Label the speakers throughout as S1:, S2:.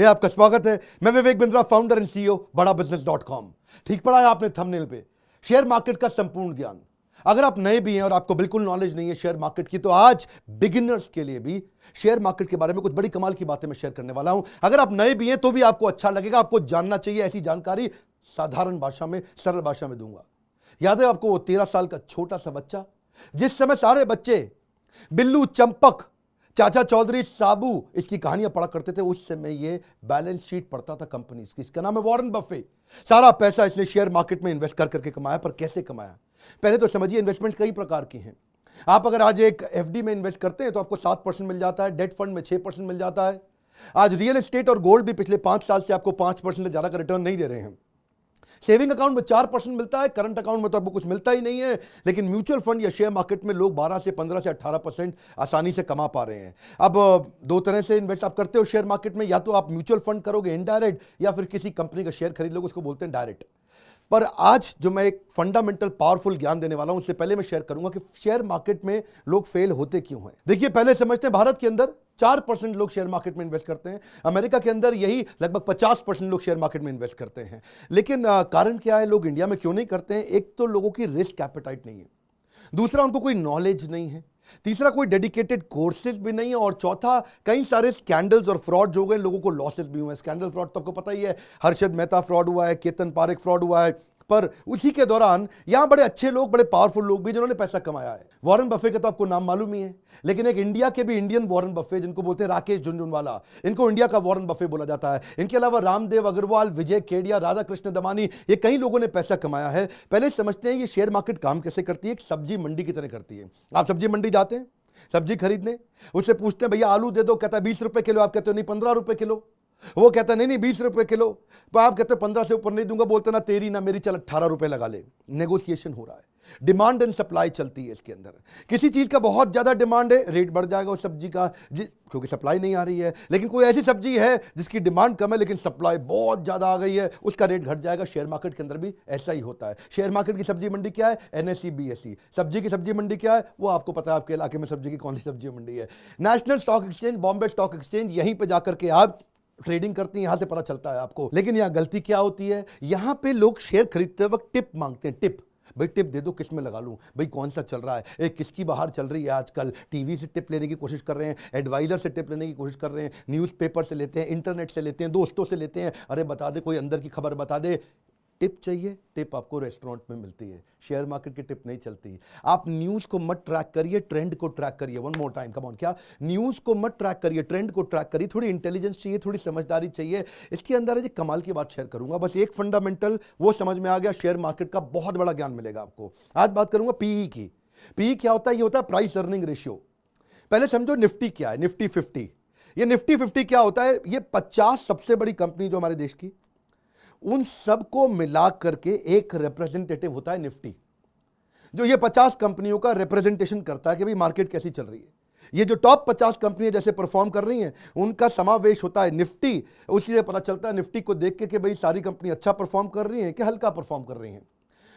S1: आपका स्वागत है। मैं Vivek Bindra, founder and CEO बड़ा बिजनेस.com। ठीक पढ़ा है आपने थंबनेल पे, शेयर मार्केट का संपूर्ण ज्ञान। अगर आप नए भी हैं और आपको बिल्कुल नॉलेज नहीं है शेयर मार्केट की, तो आज बिगिनर्स के लिए भी शेयर मार्केट के बारे में कुछ बड़ी कमाल की बातें मैं शेयर करने वाला हूं। अगर आप नए भी हैं तो भी आपको अच्छा लगेगा, आपको जानना चाहिए। ऐसी जानकारी साधारण भाषा में, सरल भाषा में दूंगा। याद है आपको वो 13 साल का छोटा सा बच्चा, जिस समय सारे बच्चे बिल्लू, चंपक, चाचा चौधरी, साबू इसकी कहानियां पढ़ा करते थे, उस समय ये बैलेंस शीट पढ़ता था कंपनीज की। इसका नाम है वॉरेन बफे। सारा पैसा इसने शेयर मार्केट में इन्वेस्ट कर करके कमाया। पर कैसे कमाया, पहले तो समझिए। इन्वेस्टमेंट कई प्रकार की हैं। आप अगर आज एक एफडी में इन्वेस्ट करते हैं तो आपको 7% मिल जाता है, डेट फंड में 6% मिल जाता है। आज रियल एस्टेट और गोल्ड भी पिछले 5 साल से आपको 5% से ज्यादा का रिटर्न नहीं दे रहे हैं। सेविंग अकाउंट में 4% मिलता है, करंट अकाउंट में तो आपको कुछ मिलता ही नहीं है। लेकिन म्यूचुअल फंड या शेयर मार्केट में लोग 12 से 15 से 18% आसानी से कमा पा रहे हैं। अब दो तरह से इन्वेस्ट आप करते हो शेयर मार्केट में, या तो आप म्यूचुअल फंड करोगे इनडायरेक्ट, या फिर किसी कंपनी का शेयर खरीद लोगे, उसको बोलते हैं डायरेक्ट। पर आज जो मैं एक फंडामेंटल पावरफुल ज्ञान देने वाला हूं, उससे पहले मैं शेयर करूंगा कि शेयर मार्केट में लोग फेल होते क्यों हैं। देखिए, पहले समझते हैं भारत के अंदर 4% लोग शेयर मार्केट में इन्वेस्ट करते हैं। अमेरिका के अंदर यही लगभग 50% लोग शेयर मार्केट में इन्वेस्ट करते हैं। लेकिन कारण क्या है, लोग इंडिया में क्यों नहीं करते हैं? एक तो लोगों की रिस्क एपेटाइट नहीं है, दूसरा उनको कोई नॉलेज नहीं है, तीसरा कोई डेडिकेटेड कोर्सेज भी नहीं है, और चौथा कई सारे स्कैंडल्स और फ्रॉड हो गए, लोगों को लॉसेस भी हुए हैं। स्कैंडल फ्रॉड तो आपको पता ही है, हर्षद मेहता फ्रॉड हुआ है, केतन पारेख फ्रॉड हुआ है। पर उसी के दौरान यहां बड़े अच्छे लोग, बड़े पावरफुल लोग भी जिन्होंने पैसा कमाया है। वॉरेन बफे का तो आपको नाम मालूम ही है, लेकिन एक इंडिया के भी इंडियन वॉरेन बफे, जिनको बोलते हैं राकेश झुनझुनवाला, इनको इंडिया का वॉरेन बफे बोला जाता है। इनके अलावा रामदेव अग्रवाल, विजय केडिया, राधा कृष्ण दमानी, ये कई लोगों ने पैसा कमाया है। पहले समझते हैं ये शेयर मार्केट काम कैसे करती है। एक सब्जी मंडी की तरह करती है। आप सब्जी मंडी जाते हैं सब्जी खरीदने, उससे पूछते हैं भैया आलू दे दो, कहता है 20 रुपए किलो। आप कहते हो नहीं 15 रुपए किलो। वो कहता नहीं 20 रुपए किलो। तो आप कहते हो 15 से ऊपर नहीं दूंगा। बोलते ना तेरी ना मेरी, चल 18 रुपए लगा ले। नेगोशिएशन हो रहा है, डिमांड एंड सप्लाई चलती है इसके अंदर। किसी चीज का बहुत ज्यादा डिमांड है, रेट बढ़ जाएगा उस सब्जी का, क्योंकि सप्लाई नहीं आ रही है। लेकिन कोई ऐसी सब्जी है जिसकी डिमांड कम है लेकिन सप्लाई बहुत ज्यादा आ गई है, उसका रेट घट जाएगा। शेयर मार्केट के अंदर भी ऐसा ही होता है। शेयर मार्केट की सब्जी मंडी क्या है? NSE BSE. सब्जी की सब्जी मंडी क्या है? वो आपको पता है आपके इलाके में सब्जी की कौन सी सब्जी मंडी है। National stock exchange, Bombay stock exchange, यहीं पर जाकर के आप ट्रेडिंग करती हैं, यहां से पता चलता है आपको। लेकिन यहां गलती क्या होती है, यहां पे लोग शेयर खरीदते वक्त टिप मांगते हैं। टिप, भाई टिप दे दो, किस में लगा लूं, भाई कौन सा चल रहा है, एक किसकी बाहर चल रही है आजकल। टीवी से टिप लेने की कोशिश कर रहे हैं, एडवाइजर से टिप लेने की कोशिश कर रहे हैं, न्यूज़पेपर से लेते हैं, इंटरनेट से लेते हैं, दोस्तों से लेते हैं। अरे बता दे, कोई अंदर की खबर बता दे। टिप चाहिए, टिप आपको रेस्टोरेंट में मिलती है, शेयर मार्केट की टिप नहीं चलती। आप न्यूज़ को मत ट्रैक करिए, ट्रेंड को ट्रैक करिए। One more time, come on. क्या? न्यूज़ को मत ट्रैक करिए, ट्रेंड को ट्रैक करिए। थोड़ी इंटेलिजेंस चाहिए, थोड़ी समझदारी चाहिए। इसके अंदर है जी कमाल की बात शेयर करूंगा। बस एक फंडामेंटल वो समझ में आ गया, शेयर मार्केट का बहुत बड़ा ज्ञान मिलेगा आपको। आज बात करूंगा पीई की। पीई क्या होता है? ये होता है प्राइस अर्निंग रेशियो। पहले समझो निफ्टी क्या है, निफ्टी 50। ये निफ्टी 50 क्या होता है? ये 50 सबसे बड़ी कंपनी जो हमारे देश की, उन सबको मिला करके एक रिप्रेजेंटेटिव होता है निफ्टी, जो ये 50 कंपनियों का रिप्रेजेंटेशन करता है कि भाई मार्केट कैसी चल रही है। ये जो टॉप 50 कंपनियां जैसे परफॉर्म कर रही हैं, उनका समावेश होता है निफ्टी। उसी से पता चलता है निफ्टी को देख के कि भाई सारी कंपनी अच्छा परफॉर्म कर रही हैं कि हल्का परफॉर्म कर रही हैं।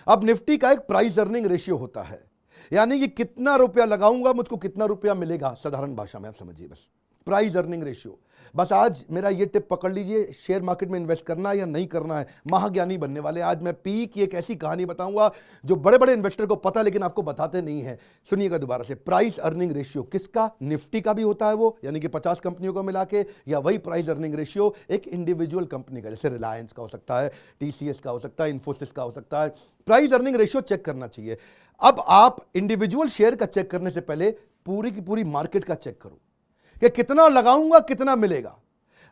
S1: अब निफ्टी का एक प्राइस अर्निंग रेशियो होता है, यानी कि कितना रुपया लगाऊंगा मुझको कितना रुपया मिलेगा। साधारण भाषा में आप समझिए, बस प्राइस अर्निंग रेशियो। बस आज मेरा ये टिप पकड़ लीजिए, शेयर मार्केट में इन्वेस्ट करना है या नहीं करना है, महाज्ञानी बनने वाले। आज मैं पी की एक ऐसी कहानी बताऊंगा जो बड़े बड़े इन्वेस्टर को पता लेकिन आपको बताते नहीं है। सुनिएगा दोबारा से। प्राइस अर्निंग रेशियो किसका? निफ्टी का भी होता है वो, यानी कि 50 कंपनियों को मिला के, या वही प्राइस अर्निंग रेशियो एक इंडिविजुअल कंपनी का, जैसे रिलायंस का हो सकता है, टीसीएस का हो सकता है, इन्फोसिस का हो सकता है। प्राइस अर्निंग रेशियो चेक करना चाहिए। अब आप इंडिविजुअल शेयर का चेक करने से पहले पूरी की पूरी मार्केट का चेक करो कि कितना लगाऊंगा कितना मिलेगा।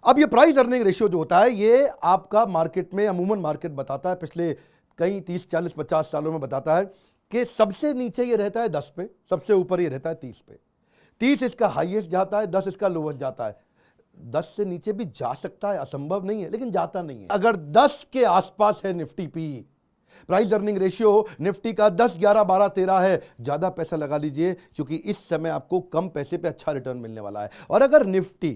S1: अब ये प्राइस अर्निंग रेशियो जो होता है, ये आपका मार्केट में अमूमन मार्केट बताता है, पिछले कई 30 40 50 सालों में बताता है कि सबसे नीचे ये रहता है 10 पे, सबसे ऊपर ये रहता है 30 पे। 30 इसका हाईएस्ट जाता है, 10 इसका लोवेस्ट जाता है। 10 से नीचे भी जा सकता है, असंभव नहीं है, लेकिन जाता नहीं है। अगर 10 के आसपास है Nifty P, price earning ratio Nifty का 10, 11, 12, 13 है, ज्यादा पैसा लगा लीजिए, क्योंकि इस समय आपको कम पैसे पे अच्छा रिटर्न मिलने वाला है। और अगर निफ्टी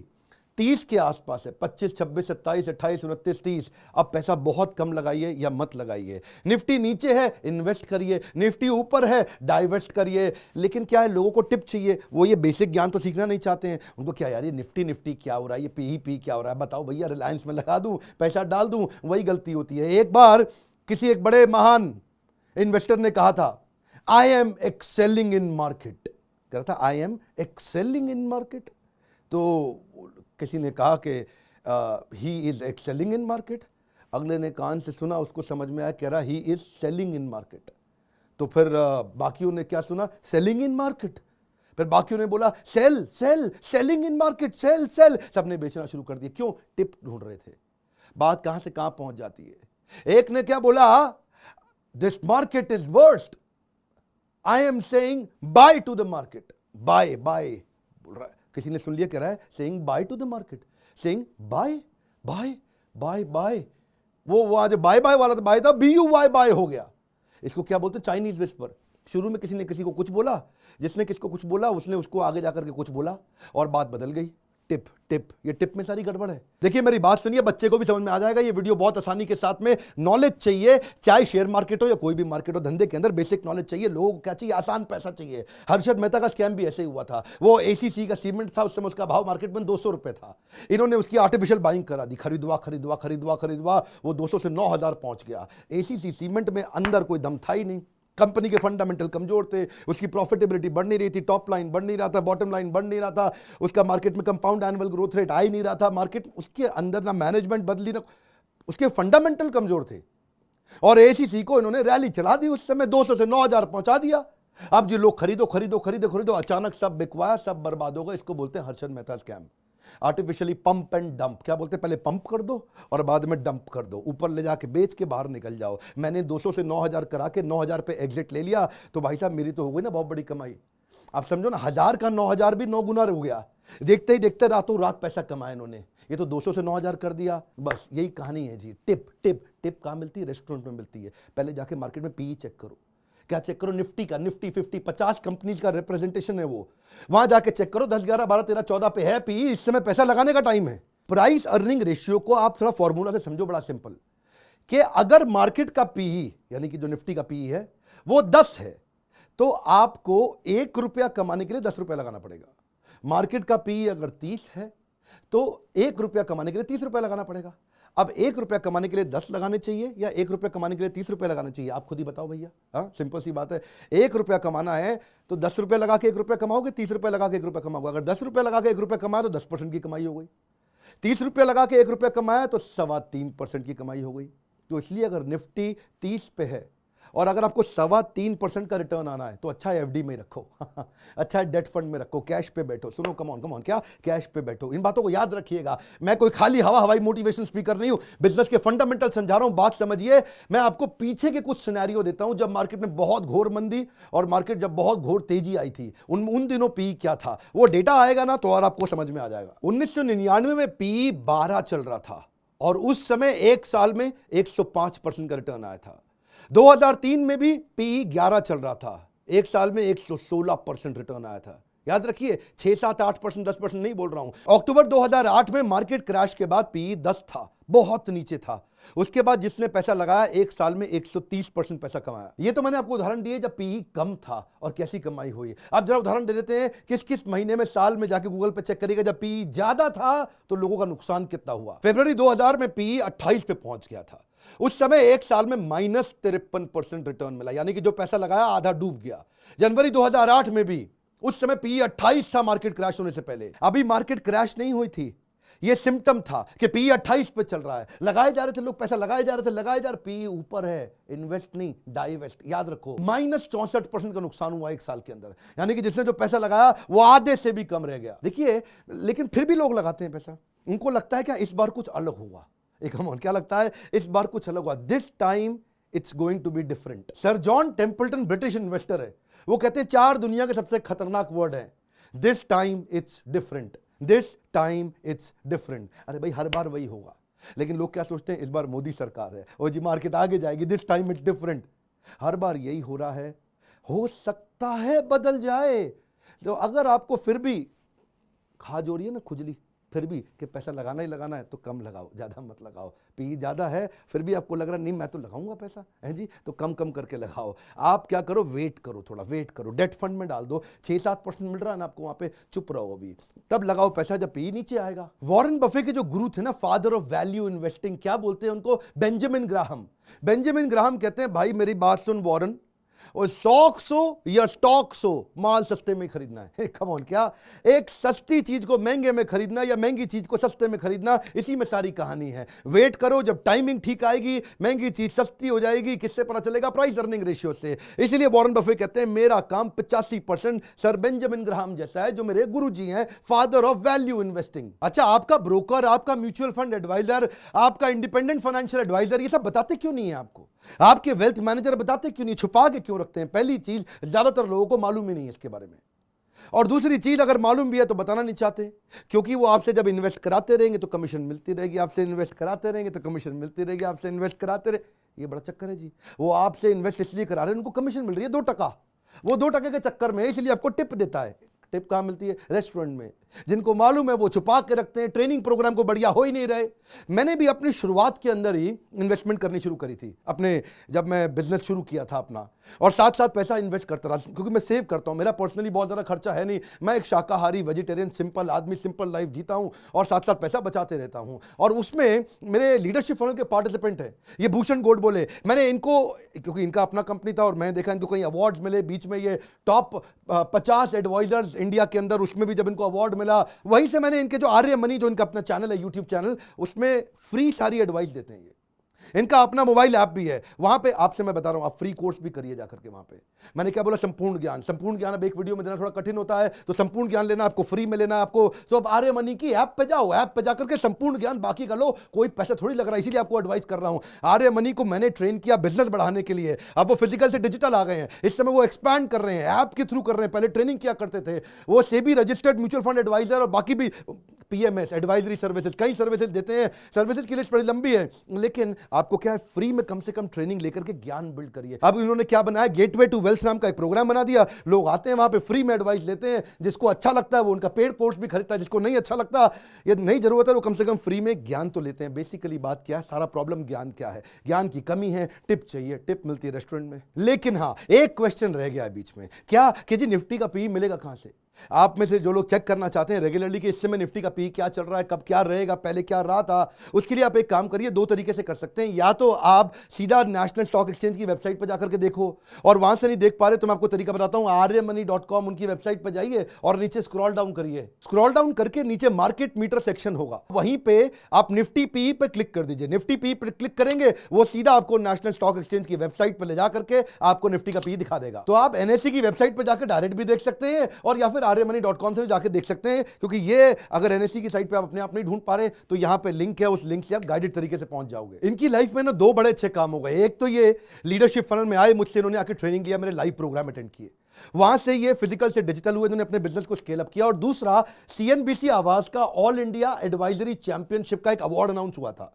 S1: 30 के आसपास है, 25, 26, 27, 28, 29, 30। अब पैसा बहुत कम लगाइए या मत लगाइए। निफ्टी नीचे है, इन्वेस्ट करिए। निफ्टी ऊपर है, डाइवेस्ट करिए। लेकिन क्या है, लोगों को टिप चाहिए, वो ये बेसिक ज्ञान तो सीखना नहीं चाहते हैं। उनको क्या यार, ये निफ्टी निफ्टी क्या हो रहा है, ये पी क्या हो रहा है, बताओ भैया, रिलायंस में लगा दूं, पैसा डाल दूं। वही गलती होती है। एक बार किसी एक बड़े महान इन्वेस्टर ने कहा था, I am excelling in market. कह रहा था I am excelling in market. तो किसी ने कहा कि he is excelling in market. अगले ने कान से सुना, उसको समझ में आया, कह रहा he is selling in market. तो फिर बाकियों ने क्या सुना, सेलिंग इन मार्केट। फिर बाकियों ने बोला sell sell, selling in market, sell sell. सबने बेचना शुरू कर दिया। क्यों? टिप ढूंढ रहे थे। बात कहां से कहां पहुंच जाती है। एक ने क्या बोला, this market is worst, I am saying bye to the market. Bye bye बोल रहा है। किसी ने सुन लिया, कह रहा है saying bye to the market, saying bye bye bye bye. वो आज बाय बाय वाला बाय था, BUY बाय हो गया। इसको क्या बोलते हैं, चाइनीज विस्पर। शुरू में किसी ने किसी को कुछ बोला, जिसने किसको कुछ बोला उसने उसको आगे जाकर के कुछ बोला और बात बदल गई। टिप टिप, ये टिप में सारी गड़बड़ है। देखिए मेरी बात सुनिए, बच्चे को भी समझ में आ जाएगा। ये वीडियो बहुत आसानी के साथ में, नॉलेज चाहिए, चाहे शेयर मार्केट हो या कोई भी मार्केट हो, धंधे के अंदर बेसिक नॉलेज चाहिए। लोगों को क्या चाहिए, आसान पैसा चाहिए। हर्षद मेहता का स्कैम भी ऐसे ही हुआ था। वो ACC का सीमेंट था, उस समय उसका भाव मार्केट में 200 रुपए था। इन्होंने उसकी आर्टिफिशियल बाइंग करा दी, खरीदवा खरीदवा खरीदवा खरीदवा, वो 200 से 9000 पहुंच गया। ACC सीमेंट में अंदर कोई दम था ही नहीं। कंपनी के फंडामेंटल कमजोर थे, उसकी प्रॉफिटेबिलिटी बढ़ नहीं रही थी, टॉप लाइन बढ़ नहीं रहा था, बॉटम लाइन बढ़ नहीं रहा था, उसका मार्केट में कंपाउंड एनुअल ग्रोथ रेट आ ही नहीं रहा था। मार्केट उसके अंदर ना मैनेजमेंट बदली, ना उसके फंडामेंटल कमजोर थे। और ACC को इन्होंने रैली चला दी, उस समय 200 से 9000 पहुंचा दिया। अब जो लोग खरीदो खरीदो खरीदो खरीदो, अचानक सब बिकवाया, सब बर्बाद होगा। इसको बोलते हैं Harshad Mehta scam. Artificially pump and dump. क्या बोलते हैं, पहले पंप कर दो और बाद में डंप कर दो, ऊपर ले जाके बेच के बाहर निकल जाओ। मैंने 200 से 9000 करा के 9000 पे एग्जिट ले लिया, तो भाई साहब मेरी तो हो गई ना बहुत बड़ी कमाई। आप समझो ना, 1000 का 9000 भी 9 गुना हो गया। देखते ही देखते रातों रात पैसा कमाया इन्होंने। ये तो 200 से 9000 कर दिया, बस यही कहानी है जी। टिप टिप टिप कहाँ मिलती है, रेस्टोरेंट में मिलती है। पहले जाके मार्केट में PE चेक करो। क्या चेक करो, निफ्टी का, निफ्टी 50, 50 कंपनीज का रिप्रेजेंटेशन है वो। वहां जाके चेक करो, 10, 11, 12, 13, 14 पे है PE। इस समय पैसा लगाने का टाइम है। प्राइस अर्निंग रेशियो को आप थोड़ा फॉर्मूला से समझो, बड़ा सिंपल, कि अगर मार्केट का PE यानी कि जो निफ्टी का PE है वो 10 है, तो आपको 1 रुपया कमाने के लिए 10 रुपया लगाना पड़ेगा। मार्केट का PE अगर 30 है तो 1 रुपया कमाने के लिए 30 रुपया लगाना पड़ेगा। अब 1 रुपया कमाने के लिए 10 लगाने चाहिए या 1 रुपया कमाने के लिए 30 रुपया लगाने चाहिए, आप खुद ही बताओ भैया। हाँ, सिंपल सी बात है। 1 रुपया कमाना है तो 10 रुपया लगा के 1 रुपया कमाओगे, 30 रुपया लगा के 1 रुपया कमाओगे। अगर 10 रुपया लगा के 1 रुपया कमाया तो 10% की कमाई हो गई। 30 रुपया लगा के 1 रुपया कमाया तो 3.25% की कमाई हो गई। तो इसलिए अगर निफ्टी 30 पे है और अगर आपको 3.25% का रिटर्न आना है तो अच्छा है FD में रखो अच्छा है डेट फंड में रखो, कैश पे बैठो। सुनो, कम ऑन, क्या कैश पे बैठो। इन बातों को याद रखिएगा। मैं कोई खाली हवाई मोटिवेशन स्पीकर नहीं हूं, बिजनेस के फंडामेंटल समझा रहा हूं, बात समझिए। मैं आपको पीछे के कुछ सिनेरियो देता हूं, जब मार्केट में बहुत घोर मंदी और मार्केट जब बहुत घोर तेजी आई थी, उन दिनों PE क्या था। वो डेटा आएगा ना तो और आपको समझ में आ जाएगा। 1999 में PE 12 चल रहा था और उस समय एक साल में 105% का रिटर्न आया था। 2003 में भी PE 11 चल रहा था, एक साल में 116% रिटर्न आया था। याद रखिए, 6, 7, 8%, 10% नहीं बोल रहा हूं। अक्टूबर 2008 में मार्केट क्रैश के बाद PE 10 था, बहुत नीचे था। उसके बाद जिसने पैसा लगाया एक साल में 130% पैसा कमाया। ये तो मैंने आपको उदाहरण दिए जब PE कम था और कैसी कमाई हुई। अब जरा उदाहरण दे देते हैं, किस किस महीने में, साल में जाके गूगल पे चेक करिएगा जब PE ज्यादा था तो लोगों का नुकसान कितना हुआ। फरवरी 2000 में PE 28 पे पहुंच गया था। उस समय एक साल में -53% रिटर्न मिला, यानी कि जो पैसा लगाया आधा डूब गया। जनवरी 2008 में भी उस समय PE 28 था मार्केट क्रैश होने से पहले। अभी मार्केट क्रैश नहीं हुई थी, ये सिम्टम था कि PE 28 पे चल रहा है। लगाए जा रहे थे लोग, पैसा लगाए जा रहे थे, PE ऊपर है। इन्वेस्ट नहीं, डाइवेस्ट। याद रखो, -64% का नुकसान हुआ एक साल के अंदर, यानी कि जिसने जो पैसा लगाया वो आधे से भी कम रह गया। देखिए, लेकिन फिर भी लोग लगाते हैं पैसा। उनको लगता है क्या इस बार कुछ अलग हुआ। क्या लगता है इस बार कुछ अलग हुआ, this time it's going to be different. Sir John Templeton British investor है, वो कहते हैं 4 दुनिया के सबसे खतरनाक वर्ड है, this time it's different, this time it's different. अरे भाई, हर बार वही होगा, लेकिन लोग क्या सोचते हैं इस बार मोदी सरकार है और जी मार्केट आगे जाएगी, दिस टाइम इट्स डिफरेंट। हर बार यही हो रहा है, हो सकता है बदल जाए। तो अगर आपको फिर भी खा जो रही है ना खुजली, फिर भी कि पैसा लगाना ही लगाना है तो कम लगाओ, ज़्यादा मत लगाओ। पी ज़्यादा है फिर भी आपको लग रहा नहीं मैं तो लगाऊंगा पैसा है जी, तो कम कम करके लगाओ। आप क्या करो, वेट करो, थोड़ा वेट करो, डेट फंड में डाल दो, 6-7% मिल रहा है ना आपको वहाँ पे, चुप रहो अभी, तब लगाओ पैसा जब पी नीचे आएगा। वॉरेन बफे के जो गुरु थे ना, फादर ऑफ वैल्यू इन्वेस्टिंग, क्या बोलते हैं उनको, बेंजामिन ग्राहम। बेंजामिन ग्राहम कहते हैं भाई मेरी बात सुन वॉरेन, और स्टॉक्स हो या स्टॉक्स हो, माल सस्ते में खरीदना है। कम ऑन, क्या एक सस्ती चीज को महंगे में खरीदना या महंगी चीज को सस्ते में खरीदना, इसी में सारी कहानी है। वेट करो, जब टाइमिंग ठीक आएगी महंगी चीज सस्ती हो जाएगी। किससे पता चलेगा, प्राइस अर्निंग रेशियो से। इसलिए वॉरेन बफे कहते हैं मेरा काम 85% सर बेंजामिन ग्राहम जैसा है, जो मेरे गुरुजी हैं, फादर ऑफ वैल्यू इन्वेस्टिंग। अच्छा, आपका ब्रोकर, आपका म्यूचुअल फंड एडवाइजर, आपका इंडिपेंडेंट फाइनेंशियल एडवाइजर ये सब बताते क्यों नहीं है आपको? आपके वेल्थ मैनेजर बताते क्यों नहीं, छुपा के क्यों रखते हैं? पहली चीज, ज्यादातर लोगों को मालूम ही नहीं है इसके बारे में। और दूसरी चीज, अगर मालूम भी है तो बताना नहीं चाहते, क्योंकि वो आपसे जब इन्वेस्ट कराते रहेंगे तो कमीशन मिलती रहेगी, आपसे इन्वेस्ट कराते रहेंगे तो कमीशन मिलती रहेगी, आपसे इन्वेस्ट कराते रहे, ये बड़ा चक्कर है जी। वो आपसे इन्वेस्ट इसलिए करा रहे हैं, उनको कमीशन मिल रही है 2%, वो 2% के चक्कर में इसलिए आपको टिप देता है। टिप कहाँ मिलती है? रेस्टोरेंट में। जिनको मालूम है वो छुपा के रखते हैं, ट्रेनिंग प्रोग्राम को बढ़िया हो ही नहीं रहे। मैंने भी अपनी शुरुआत के अंदर ही इन्वेस्टमेंट करनी शुरू करी थी अपने, जब मैं बिजनेस शुरू किया था अपना, और साथ साथ पैसा इन्वेस्ट करता रहा, क्योंकि मैं सेव करता हूं, मेरा पर्सनली बहुत ज़्यादा खर्चा है नहीं, मैं एक शाकाहारी वेजिटेरियन सिंपल आदमी, सिंपल लाइफ जीता हूं और साथ साथ पैसा बचाते रहता हूं। और उसमें मेरे लीडरशिप फनल के पार्टिसिपेंट हैं, ये भूषण गोड बोले, मैंने इनको, क्योंकि इनका अपना कंपनी था और मैं देखा इनको कहीं अवार्ड मिले, बीच में ये टॉप 50 एडवाइजर्स इंडिया के अंदर, उसमें भी जब इनको अवार्ड मिला, वहीं से मैंने इनके जो आर्य मनी, जो इनका अपना चैनल है, यूट्यूब चैनल, उसमें फ्री सारी एडवाइस देते हैं ये। इनका अपना मोबाइल ऐप भी है, वहां पे आपसे मैं बता रहा हूं, आप फ्री कोर्स भी करिए जाकर के वहां पे। मैंने क्या बोला, संपूर्ण ज्ञान। संपूर्ण ज्ञान अब एक वीडियो में देना थोड़ा कठिन होता है, तो संपूर्ण ज्ञान लेना आपको फ्री में लेना है आपको, तो अब आर्य मनी की ऐप पे जाओ, ऐप पे जाकर के संपूर्ण ज्ञान बाकी का लो, कोई पैसा थोड़ी लग रहा है, इसीलिए आपको एडवाइस कर रहा हूं। आर्य मनी को मैंने ट्रेन किया बिजनेस बढ़ाने के लिए, अब वो फिजिकल से डिजिटल आ गए हैं, इस समय वो एक्सपैंड कर रहे हैं, ऐप के थ्रू कर रहे हैं, पहले ट्रेनिंग किया करते थे। वो SEBI registered mutual fund adviser और बाकी भी पीएमएस एडवाइजरी सर्विसेज, कई सर्विसेज देते हैं। सर्विसेज की लिस्ट बड़ी लंबी है, लेकिन आपको क्या है, फ्री में कम से कम ट्रेनिंग लेकर के ज्ञान बिल्ड करिए। अब इन्होंने क्या बनाया, गेटवे टू वेल्थ नाम का एक प्रोग्राम बना दिया। लोग आते हैं वहां पे, फ्री में एडवाइस लेते हैं, जिसको अच्छा लगता है वो उनका पेड कोर्स भी खरीदता है, जिसको नहीं अच्छा लगता, ये नहीं जरूरत है, वो कम से कम फ्री में ज्ञान तो लेते हैं। बेसिकली बात क्या है, सारा प्रॉब्लम ज्ञान क्या है, ज्ञान की कमी है, टिप चाहिए, टिप मिलती है रेस्टोरेंट में। लेकिन हाँ, एक क्वेश्चन रह गया है बीच में, क्या कि जी निफ्टी का पी मिलेगा कहां से? आप में से जो लोग चेक करना चाहते हैं रेगुलरली कि इस समय निफ्टी का पी क्या चल रहा है, कब क्या रहेगा, पहले क्या रहा था, उसके लिए आप एक काम करिए, दो तरीके से कर सकते हैं। या तो आप सीधा नेशनल स्टॉक एक्सचेंज की वेबसाइट पर जाकर के देखो, और वहां से नहीं देख पा रहे तो मैं आपको तरीका बताता हूं, arymoney.com उनकी वेबसाइट पर जाइए और नीचे स्क्रॉल डाउन करिए। स्क्रॉल डाउन करके नीचे मार्केट मीटर सेक्शन होगा, वहीं पे आप निफ्टी पी पे क्लिक कर दीजिए। निफ्टी पी पे क्लिक करेंगे, वो सीधा आपको नेशनल स्टॉक एक्सचेंज की वेबसाइट पर ले जाकर के आपको निफ्टी का पी दिखा देगा। तो आप एनएसई की वेबसाइट पर जाकर डायरेक्ट भी देख सकते हैं, और या फिर arymoney.com से जाके देख सकते हैं, क्योंकि ये अगर एनएसई की साइट पे आप अपने आप नहीं ढूंढ पा रहे तो यहां पे लिंक है, उस लिंक से आप गाइडेड तरीके से पहुंच जाओगे। इनकी लाइफ में ना दो बड़े अच्छे काम हो गए। एक तो ये लीडरशिप फनल में आए, मुझसे इन्होंने आके ट्रेनिंग लिया, मेरे लाइव प्रोग्राम अटेंड किए, वहां से ये फिजिकल से डिजिटल हुए, इन्होंने अपने बिजनेस को स्केल अप किया। और दूसरा, सीएनबीसी आवाज का ऑल इंडिया एडवाइजरी चैंपियनशिप का एक अवार्ड अनाउंस हुआ था,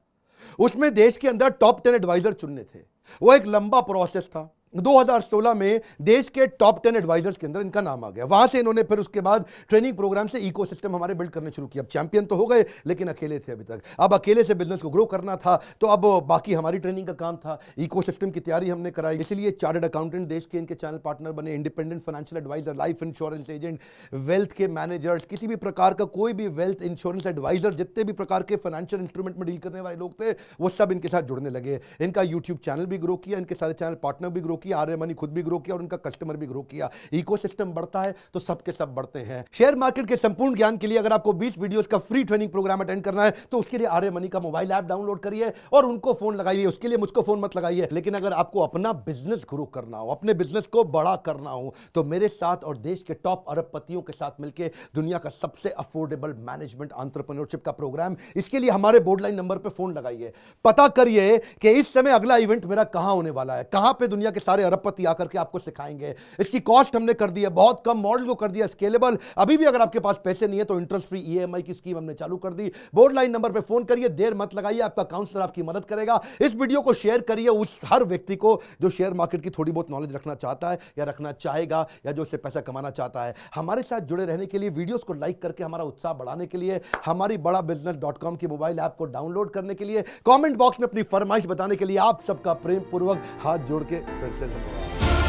S1: उसमें देश के अंदर टॉप 10 एडवाइजर चुनने थे। वो एक लंबा प्रोसेस था। 2016 में देश के टॉप 10 एडवाइजर्स के अंदर इनका नाम आ गया। वहां से इन्होंने फिर उसके बाद ट्रेनिंग प्रोग्राम से इकोसिस्टम हमारे बिल्ड करने शुरू किया। अब चैंपियन तो हो गए, लेकिन अकेले थे अभी तक। अब अकेले से बिजनेस को ग्रो करना था, तो अब बाकी हमारी ट्रेनिंग का काम था, इकोसिस्टम की तैयारी हमने कराई। इसलिए चार्टर्ड अकाउंटेंट देश के इनके चैनल पार्टनर बने, independent financial adviser, life insurance agent, wealth के मैनेजर्स, किसी भी प्रकार का कोई भी वेल्थ इंश्योरेंस एडवाइजर, जितने भी प्रकार के फाइनेंशियल इंस्ट्रूमेंट में डील करने वाले लोग थे, वो सब इनके साथ जुड़ने लगे। इनका यूट्यूब चैनल भी ग्रो किया, इनके सारे चैनल पार्टनर भी ग्रो किया, आर्य मनी खुद भी ग्रो किया और उनका कस्टमर भी ग्रो किया। इकोसिस्टम बढ़ता है तो सबके सब बढ़ते हैं। शेयर मार्केट के संपूर्ण ज्ञान के लिए अगर आपको 20 वीडियोस का फ्री ट्रेनिंग प्रोग्राम अटेंड करना है तो उसके लिए आर्य मनी का मोबाइल ऐप डाउनलोड करिए और उनको फोन लगाइए। उसके लिए मुझको फोन मत लगाइए। लेकिन अगर आपको अपना बिजनेस ग्रो करना हो, अपने बिजनेस को बड़ा करना हो, तो मेरे साथ और देश के टॉप अरबपतियों के साथ मिलकर दुनिया का सबसे अफोर्डेबल मैनेजमेंट एंटरप्रेन्योरशिप का प्रोग्राम, इसके लिए हमारे बोर्ड लाइन नंबर पर फोन लगाइए। पता करिए कि इस समय अगला इवेंट मेरा कहां होने वाला है, कहां पे दुनिया के सारे अरबपति आकर के आपको सिखाएंगे। इसकी कॉस्ट हमने कर दी है बहुत कम, मॉडल को कर दिया स्केलेबल। अभी भी अगर आपके पास पैसे नहीं है तो इंटरेस्ट फ्री ईएमआई की स्कीम हमने चालू कर दी। बोर्ड लाइन नंबर पे फोन करिए, देर मत लगाइए, आपका काउंसलर आपकी मदद करेगा। इस वीडियो को शेयर करिए उस हर व्यक्ति को जो शेयर मार्केट की थोड़ी बहुत नॉलेज रखना चाहता है या रखना चाहेगा या जो उससे पैसा कमाना चाहता है। हमारे साथ जुड़े रहने के लिए, वीडियोस को लाइक करके हमारा उत्साह बढ़ाने के लिए, हमारी badabusiness.com की मोबाइल ऐप को डाउनलोड करने के लिए, कमेंट बॉक्स में अपनी फरमाइश बताने के लिए आप सबका प्रेम पूर्वक हाथ जोड़ के फिर से धन्यवाद।